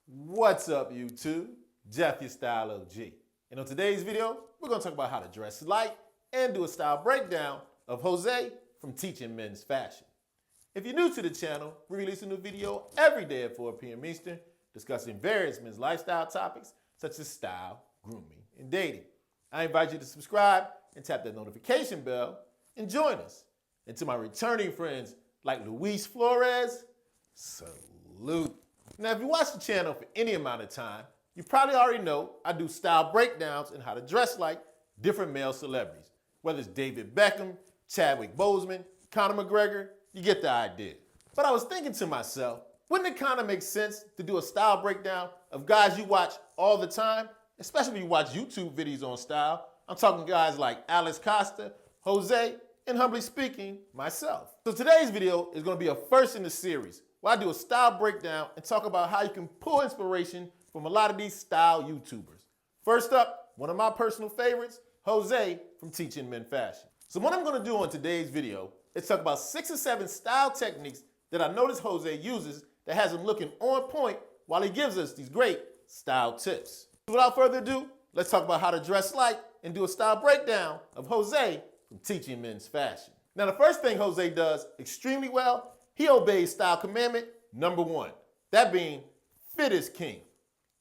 What's up, YouTube? Jeff, your Style O.G. And on today's video, we're going to talk about how to dress light and do a style breakdown of Jose from Teaching Men's Fashion. If you're new to the channel, we release a new video every day at 4 p.m. Eastern discussing various men's lifestyle topics such as style, grooming, and dating. I invite you to subscribe and tap that notification bell and join us. And to my returning friends like Luis Flores, salute. Now, if you watch the channel for any amount of time, you probably already know I do style breakdowns and how to dress like different male celebrities. Whether it's David Beckham, Chadwick Boseman, Conor McGregor, you get the idea. But I was thinking to myself, wouldn't it kind of make sense to do a style breakdown of guys you watch all the time, especially if you watch YouTube videos on style? I'm talking guys like Alex Costa, Jose, and humbly speaking, myself. So today's video is going to be a first in the series, where I do a style breakdown and talk about how you can pull inspiration from a lot of these style YouTubers. First up, one of my personal favorites, Jose from Teaching Men Fashion. So what I'm going to do on today's video is talk about 6 or 7 style techniques that I noticed Jose uses that has him looking on point while he gives us these great style tips. Without further ado, let's talk about how to dress light and do a style breakdown of Jose from Teaching Men's Fashion. Now, the first thing Jose does extremely well, he obeys style commandment number 1, that being fit is king.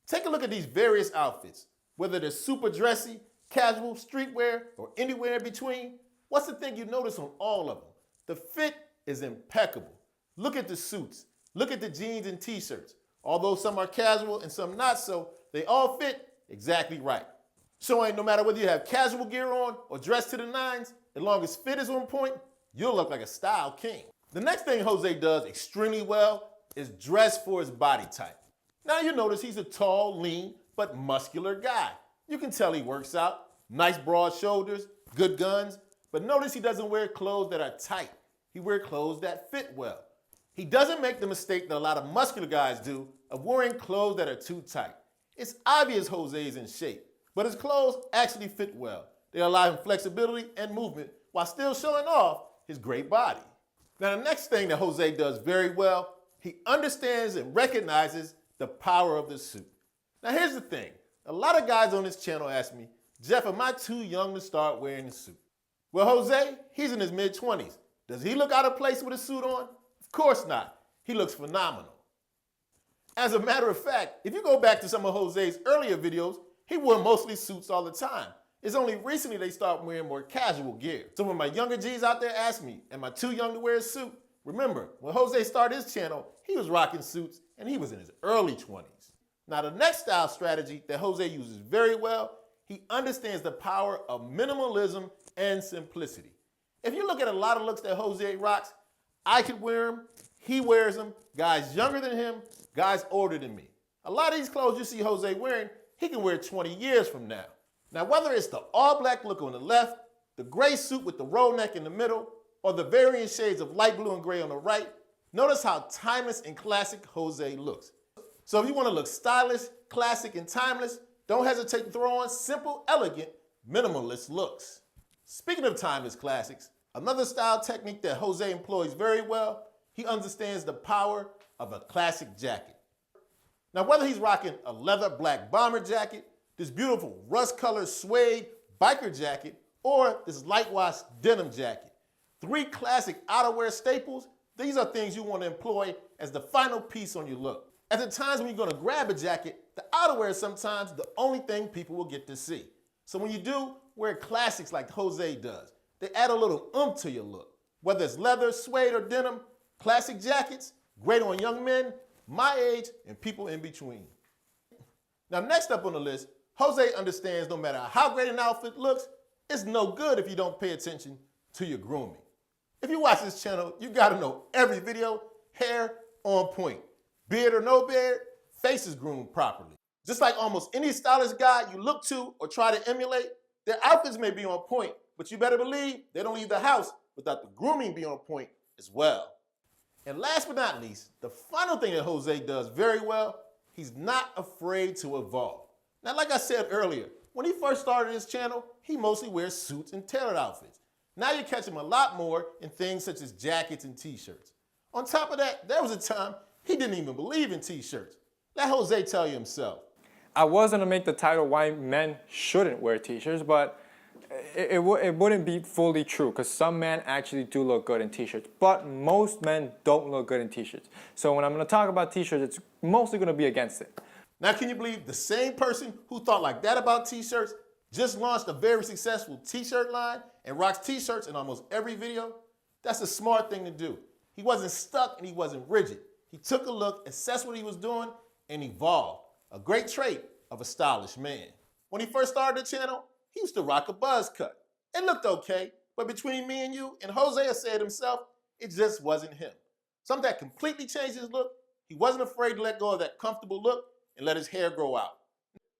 Take a look at these various outfits, whether they're super dressy, casual, streetwear, or anywhere in between. What's the thing you notice on all of them? The fit is impeccable. Look at the suits. Look at the jeans and t-shirts. Although some are casual and some not so, they all fit exactly right. Showing no matter whether you have casual gear on or dressed to the nines, as long as fit is on point, you'll look like a style king. The next thing Jose does extremely well is dress for his body type. Now you notice he's a tall, lean, but muscular guy. You can tell he works out, nice broad shoulders, good guns, but notice he doesn't wear clothes that are tight. He wears clothes that fit well. He doesn't make the mistake that a lot of muscular guys do of wearing clothes that are too tight. It's obvious Jose is in shape, but his clothes actually fit well. They allow him flexibility and movement while still showing off his great body. Now, the next thing that Jose does very well, he understands and recognizes the power of the suit. Now, here's the thing. A lot of guys on this channel ask me, Jeff, am I too young to start wearing a suit? Well, Jose, he's in his mid-20s. Does he look out of place with a suit on? Of course not. He looks phenomenal. As a matter of fact, if you go back to some of Jose's earlier videos, he wore mostly suits all the time. It's only recently they started wearing more casual gear. So when my younger G's out there ask me, am I too young to wear a suit? Remember, when Jose started his channel, he was rocking suits and he was in his early 20s. Now, the next style strategy that Jose uses very well, he understands the power of minimalism and simplicity. If you look at a lot of looks that Jose rocks, I could wear them, he wears them, guys younger than him, guys older than me. A lot of these clothes you see Jose wearing, he can wear 20 years from now. Now, whether it's the all-black look on the left, the gray suit with the roll neck in the middle, or the varying shades of light blue and gray on the right, notice how timeless and classic Jose looks. So if you want to look stylish, classic, and timeless, don't hesitate to throw on simple, elegant, minimalist looks. Speaking of timeless classics, another style technique that Jose employs very well, he understands the power of a classic jacket. Now, whether he's rocking a leather black bomber jacket, this beautiful rust-colored suede biker jacket, or this light-wash denim jacket, 3 classic outerwear staples, these are things you want to employ as the final piece on your look. At the times when you're going to grab a jacket, the outerwear is sometimes the only thing people will get to see. So when you do, wear classics like Jose does. They add a little oomph to your look. Whether it's leather, suede, or denim, classic jackets, great on young men, my age, and people in between. Now, next up on the list, Jose understands no matter how great an outfit looks, it's no good if you don't pay attention to your grooming. If you watch this channel, you gotta know every video, hair on point. Beard or no beard, face is groomed properly. Just like almost any stylish guy you look to or try to emulate, their outfits may be on point, but you better believe they don't leave the house without the grooming being on point as well. And last but not least, the final thing that Jose does very well, he's not afraid to evolve. Now, like I said earlier, when he first started his channel, he mostly wears suits and tailored outfits. Now you catch him a lot more in things such as jackets and t-shirts. On top of that, there was a time he didn't even believe in t-shirts. Let Jose tell you himself. I was going to make the title why men shouldn't wear t-shirts, but it wouldn't be fully true because some men actually do look good in t-shirts, but most men don't look good in t-shirts. So when I'm going to talk about t-shirts, it's mostly going to be against it. Now, can you believe the same person who thought like that about t-shirts just launched a very successful t-shirt line and rocks t-shirts in almost every video? That's a smart thing to do. He wasn't stuck and he wasn't rigid. He took a look, assessed what he was doing, and evolved. A great trait of a stylish man. When he first started the channel, he used to rock a buzz cut. It looked okay, but between me and you, and Jose said himself, it just wasn't him. Something that completely changed his look. He wasn't afraid to let go of that comfortable look and let his hair grow out.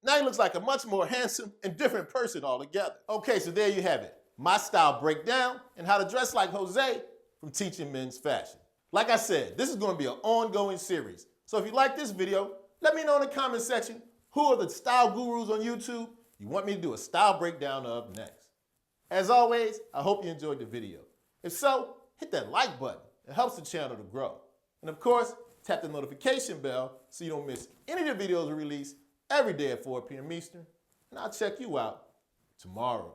Now he looks like a much more handsome and different person altogether. Okay, so there you have it. My style breakdown and how to dress like Jose from Teaching Men's Fashion. Like I said, this is going to be an ongoing series. So if you like this video, let me know in the comment section who are the style gurus on YouTube you want me to do a style breakdown of next. As always, I hope you enjoyed the video. If so, hit that like button. It helps the channel to grow. And of course, tap the notification bell so you don't miss any of the videos we release every day at 4 p.m. Eastern. And I'll check you out tomorrow.